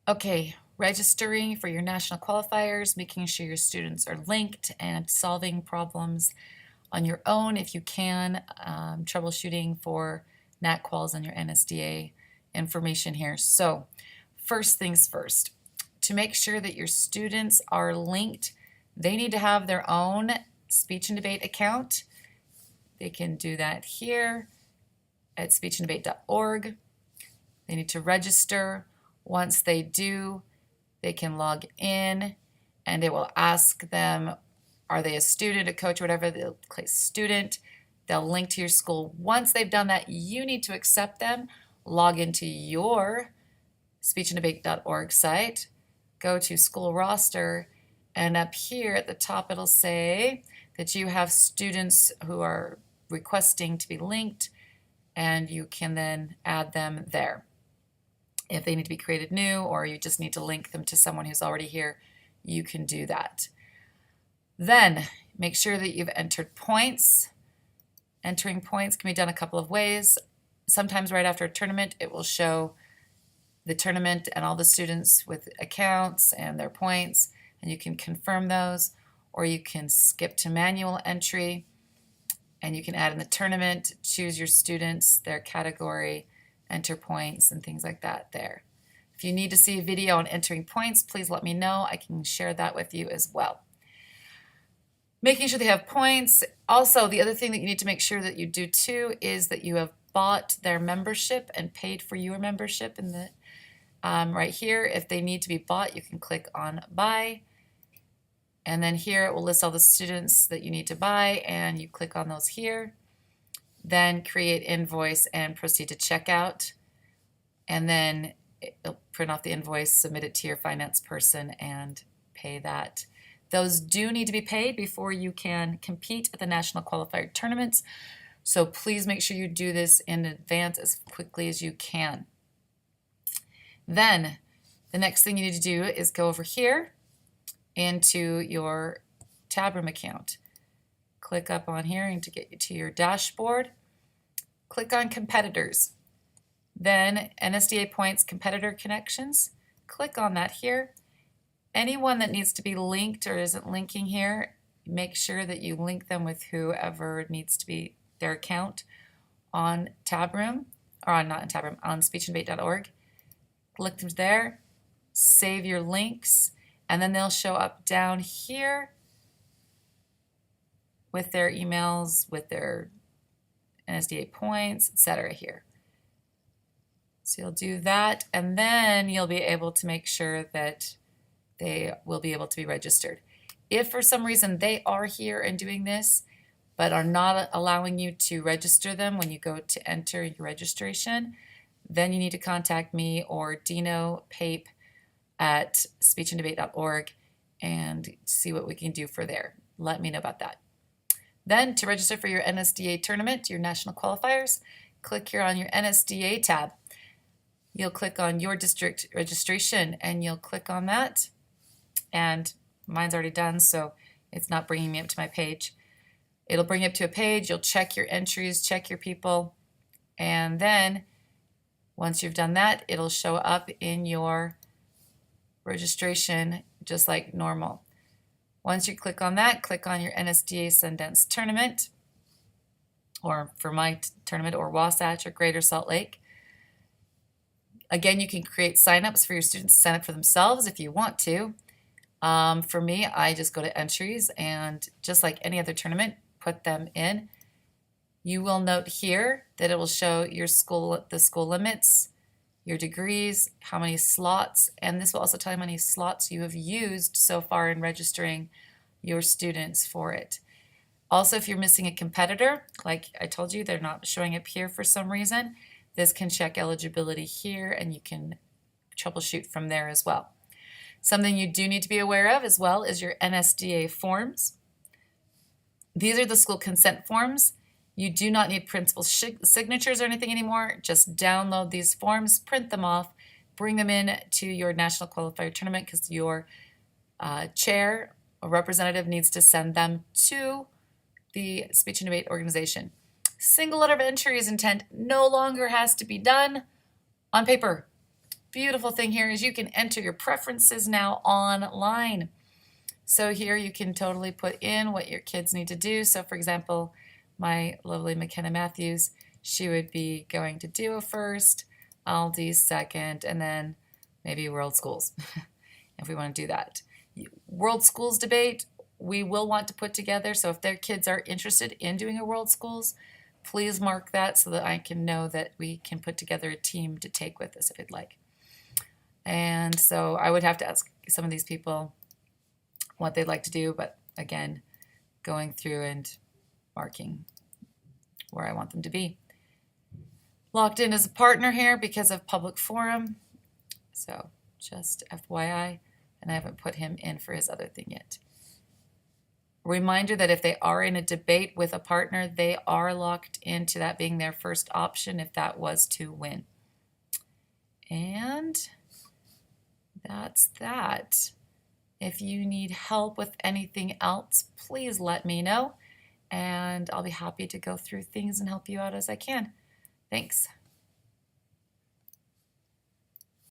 Okay, registering for your national qualifiers, making sure your students are linked and solving problems on your own if you can, troubleshooting for Nat Quals and your NSDA information here. So first things first, to make sure that your students are linked, they need to have their own speech and debate account. They can do that here at speechanddebate.org. They need to register. Once they do, they can log in and it will ask them, are they a student, a coach, whatever. They'll click student. They'll link to your school. Once they've done that, you need to accept them, log into your speechanddebate.org site, go to school roster, and up here at the top it'll say that you have students who are requesting to be linked, and you can then add them there. If they need to be created new or you just need to link them to someone who's already here, you can do that. Then make sure that you've entered points. Entering points can be done a couple of ways. Sometimes right after a tournament, it will show the tournament and all the students with accounts and their points, and you can confirm those, or you can skip to manual entry and you can add in the tournament, choose your students, their category, enter points and things like that there. If you need to see a video on entering points, please let me know. I can share that with you as well. Making sure they have points. Also, the other thing that you need to make sure that you do too is that you have bought their membership and paid for your membership in the right here. If they need to be bought, you can click on buy. And then here it will list all the students that you need to buy and you click on those here. Then create invoice and proceed to checkout. And then it'll print off the invoice, submit it to your finance person and pay that. Those do need to be paid before you can compete at the national qualifier tournaments. So please make sure you do this in advance as quickly as you can. Then the next thing you need to do is go over here into your tab room account. Click up on here and to get you to your dashboard. Click on competitors. Then NSDA points competitor connections. Click on that here. Anyone that needs to be linked or isn't linking here, make sure that you link them with whoever needs to be their account on tab room, or on, not in tab room, on speechanddebate.org. Click them there, save your links, and then they'll show up down here with their emails, with their NSDA points, etc. here. So you'll do that, and then you'll be able to make sure that they will be able to be registered. If for some reason they are here and doing this, but are not allowing you to register them when you go to enter your registration, then you need to contact me or Dino Pape at speechanddebate.org and see what we can do for there. Let me know about that. Then to register for your NSDA tournament, your national qualifiers, click here on your NSDA tab. You'll click on your district registration and you'll click on that. And mine's already done, so it's not bringing me up to my page. It'll bring you up to a page. You'll check your entries, check your people, and then once you've done that, it'll show up in your registration just like normal. Once you click on that, click on your NSDA Sundance tournament, or for my tournament, or Wasatch or Greater Salt Lake. Again, you can create signups for your students to sign up for themselves if you want to. For me, I just go to entries and just like any other tournament, put them in. You will note here that it will show your school, the school limits, your degrees, how many slots, and this will also tell you how many slots you have used so far in registering your students for it. Also, if you're missing a competitor, like I told you, they're not showing up here for some reason, this can check eligibility here and you can troubleshoot from there as well. Something you do need to be aware of as well is your NSDEA forms. These are the school consent forms. You do not need principal signatures or anything anymore. Just download these forms, print them off, bring them in to your national qualifier tournament because your chair or representative needs to send them to the speech and debate organization. Single letter of entry is intent no longer has to be done on paper. beautiful thing here is you can enter your preferences now online. So here you can totally put in what your kids need to do. So for example, my lovely McKenna Matthews, she would be going to DUA first, I'll do second, and then maybe World Schools, if we want to do that. World Schools debate, we will want to put together, so if their kids are interested in doing a World Schools, please mark that so that I can know that we can put together a team to take with us if you'd like. And so I would have to ask some of these people what they'd like to do, but again, going through and marking where I want them to be. Locked in as a partner here because of public forum, so just FYI, and I haven't put him in for his other thing yet. Reminder that if they are in a debate with a partner, they are locked into that being their first option if that was to win. And that's that. If you need help with anything else, please let me know, and I'll be happy to go through things and help you out as I can. Thanks.